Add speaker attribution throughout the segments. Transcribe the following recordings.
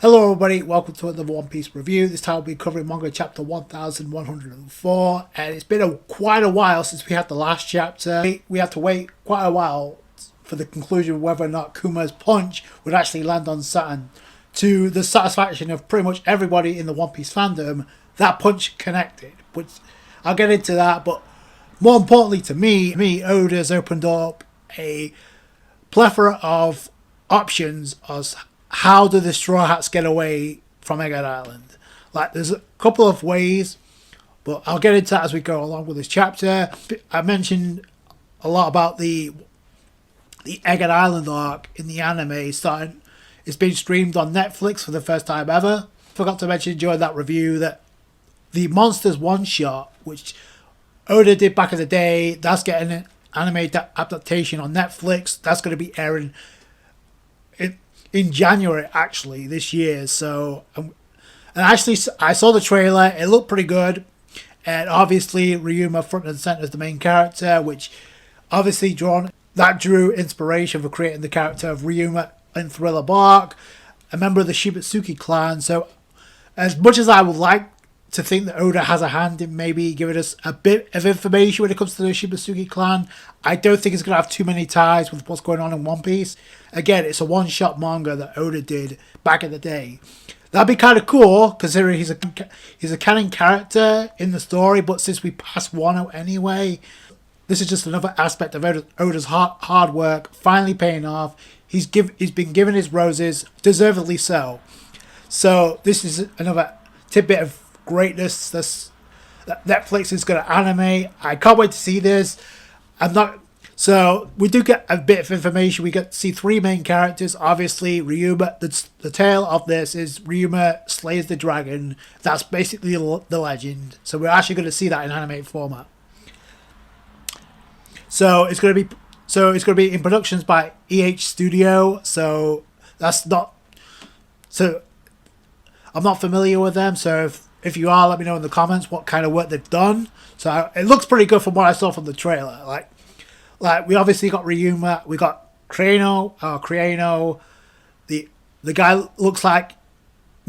Speaker 1: Hello everybody, welcome to another One Piece review. This time we'll be covering manga chapter 1104, and it's been quite a while since we had the last chapter. We had to wait quite a while for the conclusion of whether or not Kuma's punch would actually land on Saturn. To the satisfaction of pretty much everybody in the One Piece fandom, that punch connected. Which I'll get into that, but more importantly to me, Oda's opened up a plethora of options as how do the Straw Hats get away from Egghead Island. Like, there's a couple of ways, but I'll get into that as we go along with this chapter. I mentioned a lot about the Egghead Island arc in the anime starting. It's been streamed on Netflix for the first time ever. Forgot to mention during that review that the Monsters one-shot, which Oda did back in the day, that's getting an anime adaptation on Netflix. That's going to be airing in January, actually, this year. So, and actually, I saw the trailer. It looked pretty good. And obviously, Ryuma front and center is the main character, which obviously drew inspiration for creating the character of Ryuma in Thriller Bark, a member of the Shibutsuki clan. So, as much as I would like to think that Oda has a hand in maybe giving us a bit of information when it comes to the Shibutsuki clan, I don't think it's going to have too many ties with what's going on in One Piece. Again, it's a one-shot manga that Oda did back in the day. That'd be kind of cool, considering he's a canon character in the story, but since we passed Wano anyway, this is just another aspect of Oda's hard work finally paying off. He's been given his roses, deservedly so. So this is another tidbit of greatness that Netflix is going to animate. I can't wait to see this. So we do get a bit of information. We get to see three main characters. Obviously, Ryuma. The tale of this is Ryuma slays the dragon. That's basically the legend. So we're actually going to see that in animated format. So it's going to be in productions by EH Studio. I'm not familiar with them. So if you are, let me know in the comments what kind of work they've done. So it looks pretty good from what I saw from the trailer. Like we obviously got Ryuma, we got Creano. The guy looks like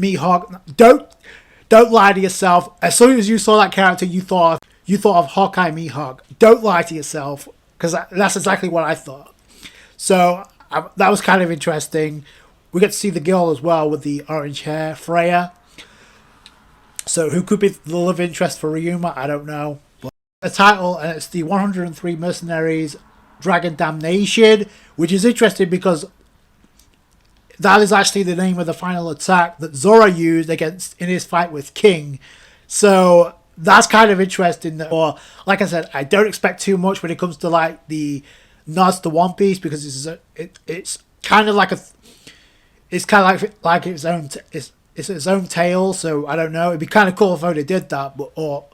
Speaker 1: Mihawk. Don't lie to yourself. As soon as you saw that character, you thought of Hawkeye Mihawk. Don't lie to yourself, because that's exactly what I thought. So that was kind of interesting. We get to see the girl as well with the orange hair, Freya. So who could be the love interest for Ryuma? I don't know. But the title, and it's the 103 Mercenaries Dragon Damnation, which is interesting because that is actually the name of the final attack that Zoro used in his fight with King. So that's kind of interesting. Or like I said, I don't expect too much when it comes to like the nods to One Piece, because it's kind of like its own. It's its own tale, so I don't know. It'd be kind of cool if Oda did that, or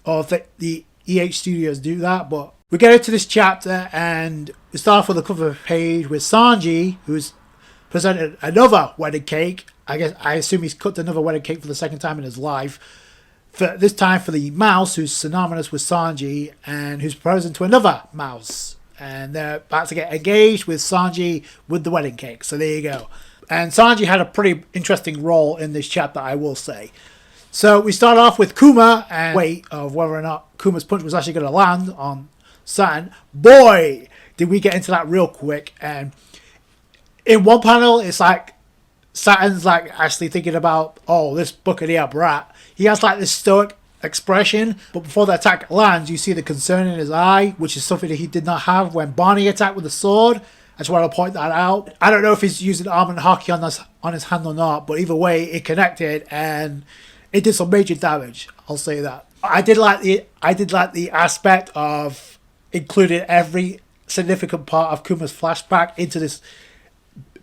Speaker 1: if the EH Studios do that. But we get into this chapter, and we start off with a cover page with Sanji, who's presented another wedding cake. I assume he's cut another wedding cake for the second time in his life. This time for the mouse, who's synonymous with Sanji, and who's proposing to another mouse. And they're about to get engaged with Sanji with the wedding cake. So there you go. And Sanji had a pretty interesting role in this chapter, I will say. So we start off with Kuma and wait of whether or not Kuma's punch was actually going to land on Saturn. Boy, did we get into that real quick. And in one panel, it's like Saturn's like actually thinking about, oh, this buccaneer brat. He has like this stoic expression, but before the attack lands, you see the concern in his eye, which is something that he did not have when Barney attacked with the sword. I just want to point that out. I don't know if he's using Armament Haki on his hand or not, but either way, it connected and it did some major damage. I'll say that. I did like the aspect of including every significant part of Kuma's flashback into this,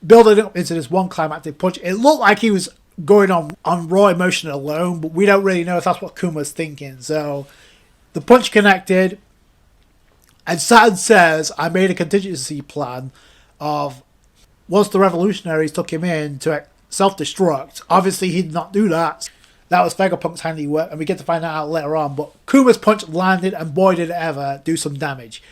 Speaker 1: building up into this one climactic punch. It looked like he was going on raw emotion alone, but we don't really know if that's what Kuma's thinking. So the punch connected. And Saturn says, I made a contingency plan of once the revolutionaries took him in to self-destruct. Obviously, he did not do that. That was Vegapunk's handiwork, and we get to find that out later on. But Kuma's punch landed, and boy, did it ever do some damage.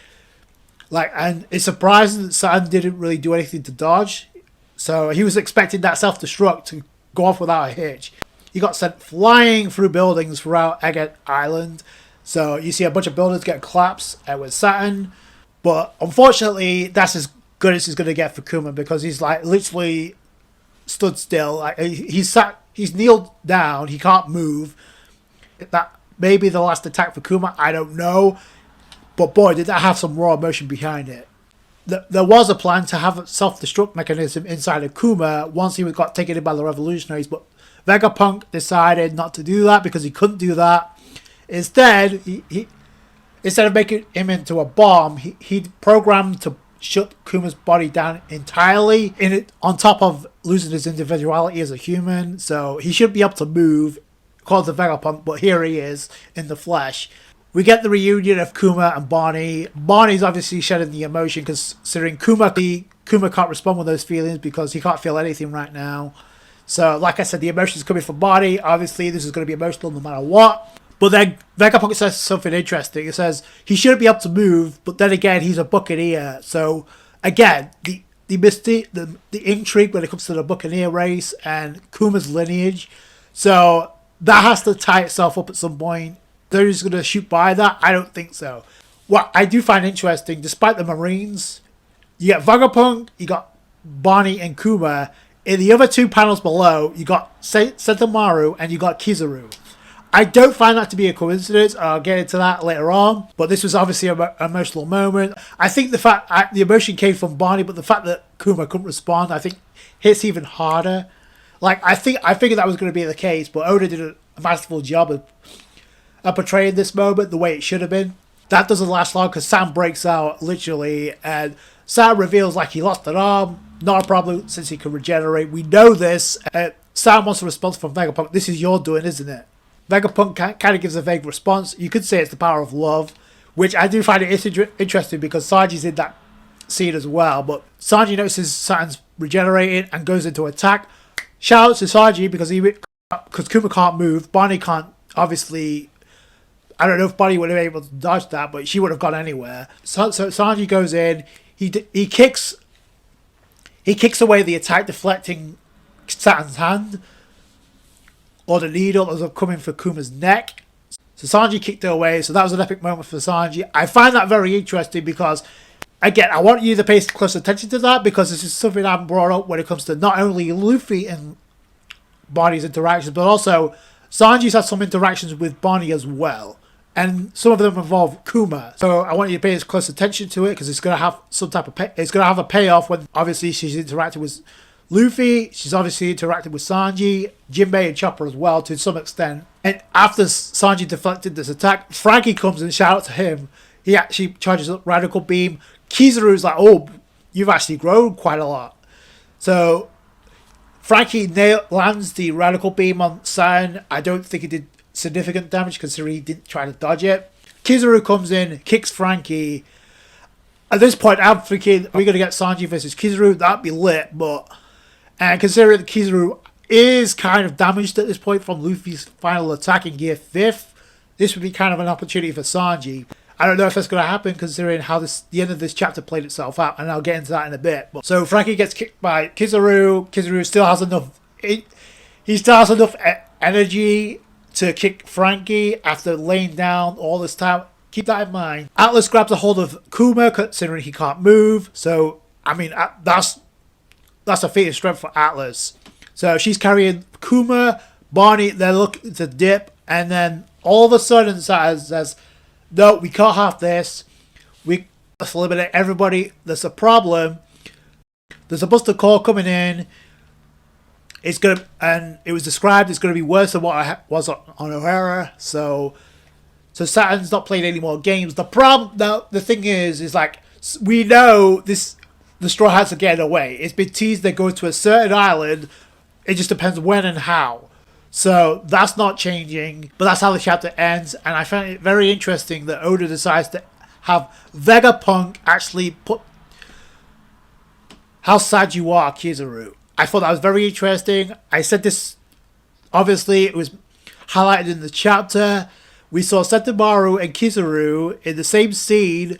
Speaker 1: And it's surprising that Saturn didn't really do anything to dodge. So he was expecting that self-destruct to go off without a hitch. He got sent flying through buildings throughout Egg Island. So you see a bunch of buildings get collapsed with Saturn. But unfortunately, that's as good as he's going to get for Kuma, because he's like literally stood still. Like he's kneeled down. He can't move. That may be the last attack for Kuma. I don't know. But boy, did that have some raw emotion behind it. There was a plan to have a self-destruct mechanism inside of Kuma once he got taken in by the revolutionaries, but Vegapunk decided not to do that because he couldn't do that. Instead, instead of making him into a bomb, he programmed to shut Kuma's body down entirely, on top of losing his individuality as a human. So he should be able to move, called the Vegapunk, but here he is in the flesh. We get the reunion of Kuma and Bonnie. Bonnie's obviously shedding the emotion, considering Kuma can't respond with those feelings because he can't feel anything right now. So, like I said, the emotion's coming from Bonnie. Obviously, this is going to be emotional no matter what. But then Vegapunk says something interesting. It says he shouldn't be able to move, but then again, he's a Buccaneer. So, again, the intrigue when it comes to the Buccaneer race and Kuma's lineage. So, that has to tie itself up at some point. They're just going to shoot by that? I don't think so. What I do find interesting, despite the Marines, you got Vegapunk, you got Bonnie and Kuma. In the other two panels below, you got Sentomaru and you got Kizaru. I don't find that to be a coincidence. I'll get into that later on. But this was obviously an emotional moment. I think the emotion came from Bonnie, but the fact that Kuma couldn't respond, I think hits even harder. Like, I figured that was going to be the case, but Oda did a masterful job of portraying this moment the way it should have been. That doesn't last long because Sam breaks out literally, and Sam reveals like he lost an arm. Not a problem since he can regenerate. We know this. Sam wants a response from Vegapunk. This is your doing, isn't it? Vegapunk kind of gives a vague response. You could say it's the power of love, which I do find it interesting because Sanji's in that scene as well. But Sanji notices Saturn's regenerating and goes into attack. Shout out to Sanji because Kuma can't move. Bonnie can't, obviously. I don't know if Bonnie would have been able to dodge that, but she would have gone anywhere. So Sanji goes in. He kicks away the attack, deflecting Saturn's hand, or the needle that was coming for Kuma's neck. So Sanji kicked it away. So that was an epic moment for Sanji. I find that very interesting because, again, I want you to pay close attention to that because this is something I've brought up when it comes to not only Luffy and Bonnie's interactions, but also Sanji's had some interactions with Bonnie as well. And some of them involve Kuma. So I want you to pay close attention to it because it's going to have some type of it's going to have a payoff when obviously she's interacted with Luffy. She's obviously interacted with Sanji, Jinbei and Chopper as well to some extent. And after Sanji deflected this attack, Frankie comes and shouts out to him. He actually charges up Radical Beam. Kizaru's like, oh, you've actually grown quite a lot. So Frankie lands the Radical Beam on Saturn. I don't think he did significant damage considering he didn't try to dodge it. Kizaru comes in, kicks Frankie. At this point, I'm thinking we're going to get Sanji versus Kizaru. That'd be lit, but considering that Kizaru is kind of damaged at this point from Luffy's final attack in Gear 5th, this would be kind of an opportunity for Sanji. I don't know if that's going to happen considering how the end of this chapter played itself out, and I'll get into that in a bit. But, so Frankie gets kicked by Kizaru. Kizaru still has enough. He still has enough energy to kick Frankie after laying down all this time. Keep that in mind. Atlas grabs a hold of Kuma considering he can't move. So, I mean, that's a feat of strength for Atlas. So she's carrying Kuma, Bonnie, they're looking to dip, and then all of a sudden says, no, we can't have this. We must eliminate everybody. There's a problem. There's a Buster Call coming in. And it was described it's going to be worse than what was on O'Hara. So Saturn's not playing any more games. The problem, the thing is like we know this. The Straw Hats are getting away. It's been teased they're going to a certain island. It just depends when and how. So that's not changing. But that's how the chapter ends. And I found it very interesting that Oda decides to have Vegapunk actually put how sad you are, Kizaru. I thought that was very interesting. I said this, obviously, it was highlighted in the chapter. We saw Sentomaru and Kizaru in the same scene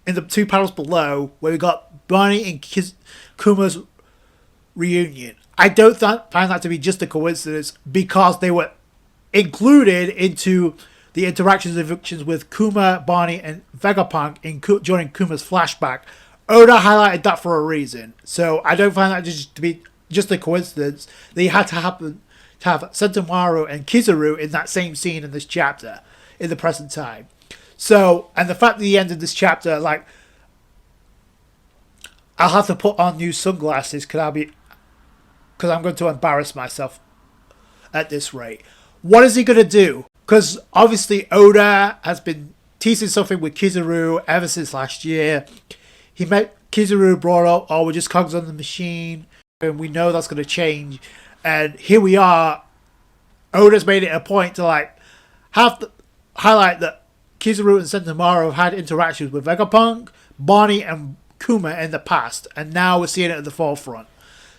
Speaker 1: in the two panels below, where we got Bonnie and Kuma's reunion. I don't find that to be just a coincidence because they were included into the interactions and evictions with Kuma, Barney, and Vegapunk during Kuma's flashback. Oda highlighted that for a reason, so I don't find that just to be just a coincidence that you had to happen to have Sentomaru and Kizaru in that same scene in this chapter in the present time. So, and the fact that he ended this chapter, like, I'll have to put on new sunglasses because I'm going to embarrass myself at this rate. What is he going to do? Because obviously Oda has been teasing something with Kizaru ever since last year. He met Kizaru, brought up, oh, we're just cogs on the machine, and we know that's going to change. And here we are. Oda's made it a point to like have to highlight that Kizaru and Sentomaru have had interactions with Vegapunk, Barney, and Kuma in the past, and now we're seeing it at the forefront.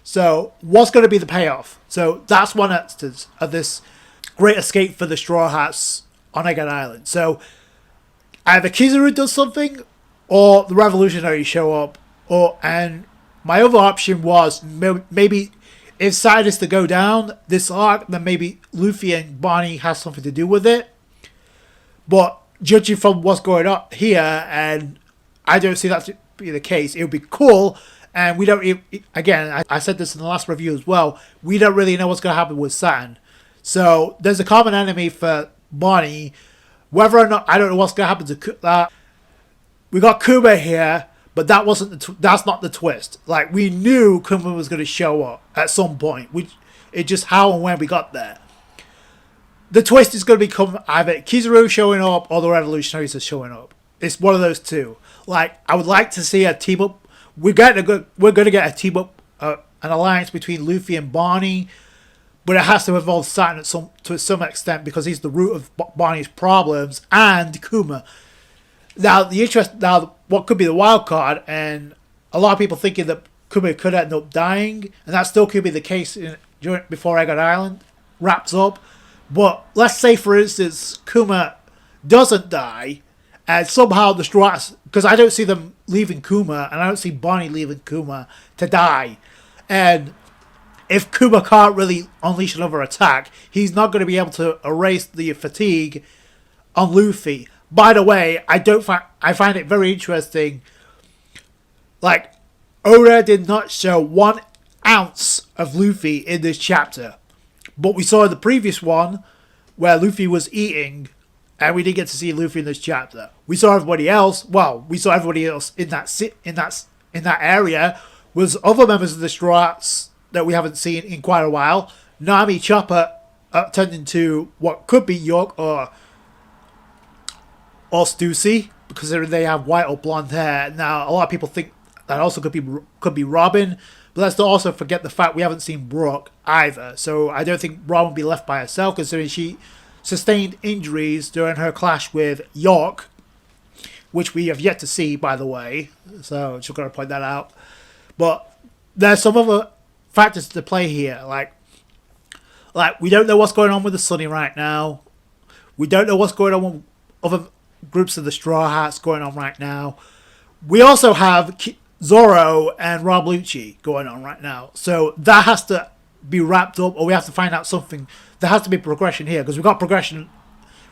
Speaker 1: So, what's going to be the payoff? So, that's one instance of this great escape for the Straw Hats on Egghead Island. So, either Kizaru does something, or the Revolutionaries show up, and my other option was maybe if Saturn is to go down this arc, then maybe Luffy and Barney has something to do with it. But judging from what's going on here, and I don't see that to be the case, it would be cool. And we don't, again, I said this in the last review as well, we don't really know what's going to happen with Saturn. So there's a common enemy for Barney. Whether or not, I don't know what's going to happen to that. We got Kuma here, but that's not the twist. Like, we knew Kuma was going to show up at some point. It just how and when we got there. The twist is going to become either Kizaru showing up or the Revolutionaries are showing up. It's one of those two. Like, I would like to see a team up. We're going to get a team up, an alliance between Luffy and Barney, but it has to involve Saturn to some extent because he's the root of Barney's problems, and Kuma. Now, what could be the wild card, and a lot of people thinking that Kuma could end up dying, and that still could be the case before Egghead Island wraps up. But let's say, for instance, Kuma doesn't die, and somehow the Straw Hats, because I don't see them leaving Kuma, and I don't see Barney leaving Kuma to die. And if Kuma can't really unleash another attack, he's not going to be able to erase the fatigue on Luffy. By the way, I find it very interesting. Like, Oda did not show 1 ounce of Luffy in this chapter. But we saw in the previous one where Luffy was eating, and we didn't get to see Luffy in this chapter. We saw everybody else. Well, we saw everybody else in that area was other members of the Straw Hats that we haven't seen in quite a while. Nami, Chopper turned into what could be York or Stussy, because they have white or blonde hair. Now, a lot of people think that also could be Robin. But let's not also forget the fact we haven't seen Brooke either. So I don't think Robin will be left by herself, considering she sustained injuries during her clash with York, which we have yet to see, by the way. So just got to point that out. But there's some other factors to play here. Like we don't know what's going on with the Sunny right now. We don't know what's going on with other groups of the Straw Hats going on right now. We also have Zoro and Rob Lucci going on right now. So that has to be wrapped up, or we have to find out something. There has to be progression here, because we've got progression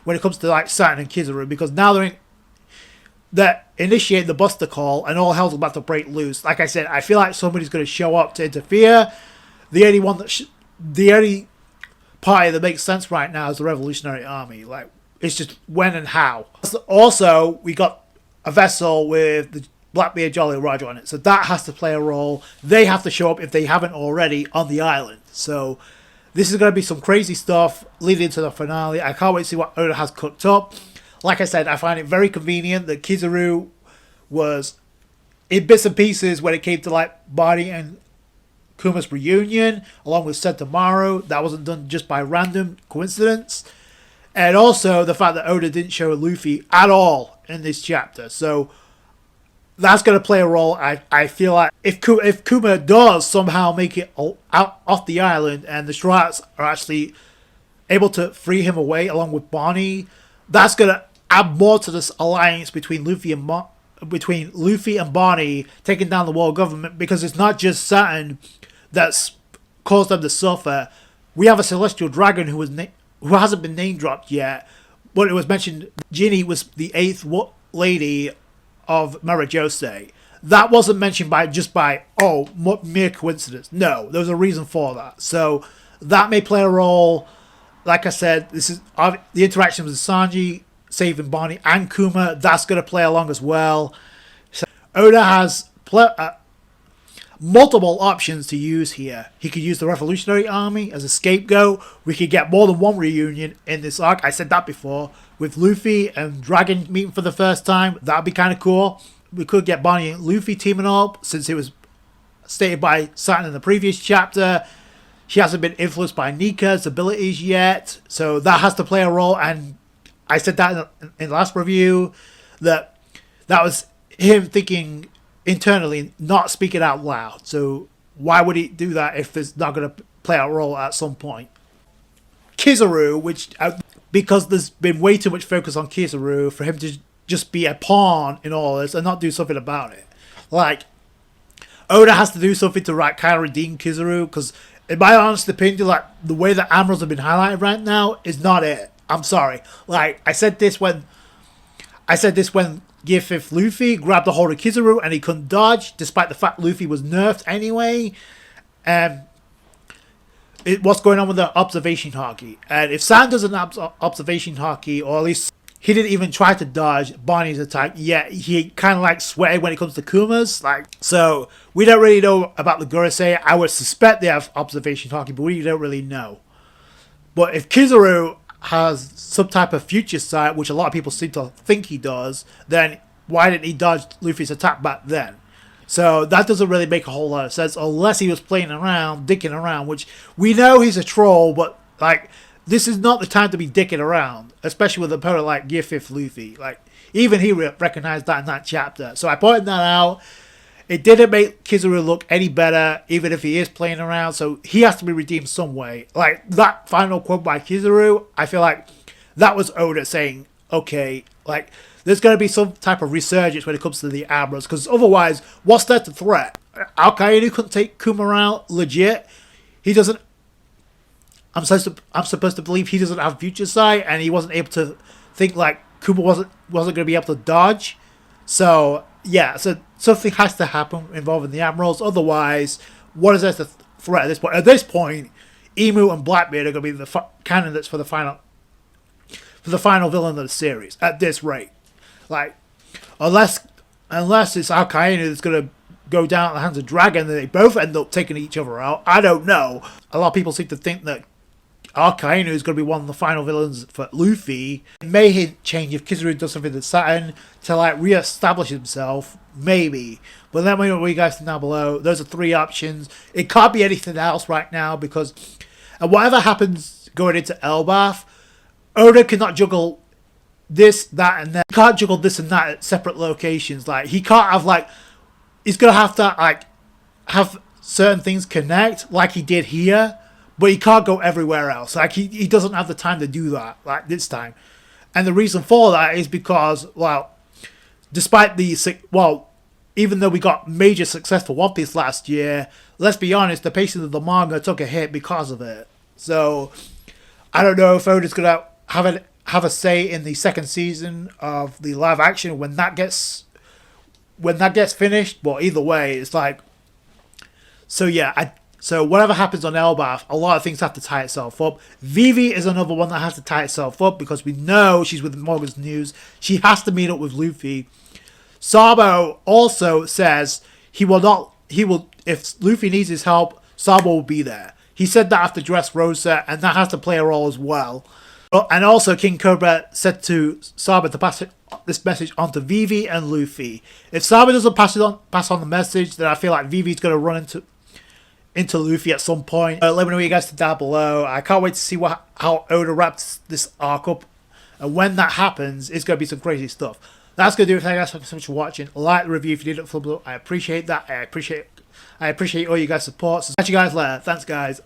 Speaker 1: when it comes to like Saturn and Kizaru, because now they're initiating the Buster Call and all hell's about to break loose. Like I said, I feel like somebody's going to show up to interfere. The only party that makes sense right now is the Revolutionary Army. Like, it's just when and how. Also, we got a vessel with the Blackbeard Jolly Roger on it, so that has to play a role. They have to show up if they haven't already on the island. So this is going to be some crazy stuff leading into the finale. I can't wait to see what Oda has cooked up. Like I said, I find it very convenient that Kizaru was in bits and pieces when it came to like Barney and Kuma's reunion, along with Sentomaru. That wasn't done just by random coincidence. And also the fact that Oda didn't show Luffy at all in this chapter. So that's going to play a role. I feel like if Kuma does somehow make it out off the island and the Straw Hats are actually able to free him away along with Barney, that's going to add more to this alliance between Luffy and Barney taking down the world government, because it's not just Saturn that's caused them to suffer. We have a celestial dragon who hasn't been name dropped yet, but it was mentioned Ginny was the 8th lady of Marajose. That wasn't mentioned by mere coincidence. No, there was a reason for that. So that may play a role. Like I said, this is the interaction with Sanji saving Bonnie and Kuma. That's going to play along as well. So Oda has multiple options to use here. He could use the Revolutionary Army as a scapegoat. We could get more than one reunion in this arc. I said that before. With Luffy and Dragon meeting for the first time. That would be kind of cool. We could get Bonnie and Luffy teaming up, since it was stated by Saturn in the previous chapter. She hasn't been influenced by Nika's abilities yet. So that has to play a role. And I said that in the last review, that was him thinking internally, not speaking out loud. So why would he do that if it's not going to play a role at some point? Kizaru, because there's been way too much focus on Kizaru for him to just be a pawn in all this and not do something about it. Like, Oda has to do something to kind of redeem Kizaru, because in my honest opinion, like, the way that Admirals have been highlighted right now is not it. I'm sorry. Like, I said this when Gear 5th Luffy grabbed a hold of Kizaru and he couldn't dodge, despite the fact Luffy was nerfed anyway. What's going on with the observation haki? And if Sam doesn't have observation haki, or at least he didn't even try to dodge Bonnie's attack, yet he kind of like sweated when it comes to Kuma's. So we don't really know about the Gorosei. I would suspect they have observation haki, but we don't really know. But if Kizaru has some type of future sight, which a lot of people seem to think he does, then why didn't he dodge Luffy's attack back then? So that doesn't really make a whole lot of sense, unless he was playing around, dicking around, which we know he's a troll, but like, this is not the time to be dicking around, especially with an opponent like Gear 5th Luffy. Like, even he recognized that in that chapter. So I pointed that out. It didn't make Kizaru look any better, even if he is playing around, so he has to be redeemed some way. Like, that final quote by Kizaru, I feel like that was Oda saying, okay, like, there's going to be some type of resurgence when it comes to the Admirals, because otherwise, what's there to threat? Al-Qaeda couldn't take Kuma out, legit. He doesn't... I'm supposed to believe he doesn't have future sight, and he wasn't able to think, like, Kuma wasn't going to be able to dodge. So, yeah, so something has to happen involving the Admirals. Otherwise, what is there to threat at this point? At this point, Emu and Blackbeard are going to be the candidates for the final villain of the series at this rate. Like, unless it's Al-Qaeda that's going to go down at the hands of Dragon, and they both end up taking each other out. I don't know. A lot of people seem to think that Al-Qaeda is going to be one of the final villains for Luffy. It may change if Kizaru does something to Saturn to like re-establish himself, maybe. But let me know what you guys think down below. Those are 3 options. It can't be anything else right now, because whatever happens going into Elbaf, Oda cannot juggle this, that, and that. He can't juggle this and that at separate locations. Like, he can't have like, he's gonna have to like have certain things connect like he did here, but he can't go everywhere else. Like, he doesn't have the time to do that like this time. And the reason for that is because, well, despite even though we got major success for One Piece last year, let's be honest, the pacing of the manga took a hit because of it. So I don't know if Oda's gonna have a say in the second season of the live action when that gets finished. But either way, it's like, so yeah, so whatever happens on Elbaf, a lot of things have to tie itself up. Vivi is another one that has to tie itself up, because we know she's with Morgan's News. She has to meet up with Luffy. Sabo also says if Luffy needs his help, Sabo will be there. He said that after Dressrosa, and that has to play a role as well. And also, King Cobra said to Sabo to pass this message on to Vivi and Luffy. If Sabo doesn't pass on the message, then I feel like Vivi's going to run into Luffy at some point. Let me know what you guys think down below. I can't wait to see how Oda wraps this arc up. And when that happens, it's going to be some crazy stuff. That's going to do it. Thank you guys so much for watching. Like the review if you did it. I appreciate that. I appreciate all you guys' support. So catch you guys later. Thanks, guys.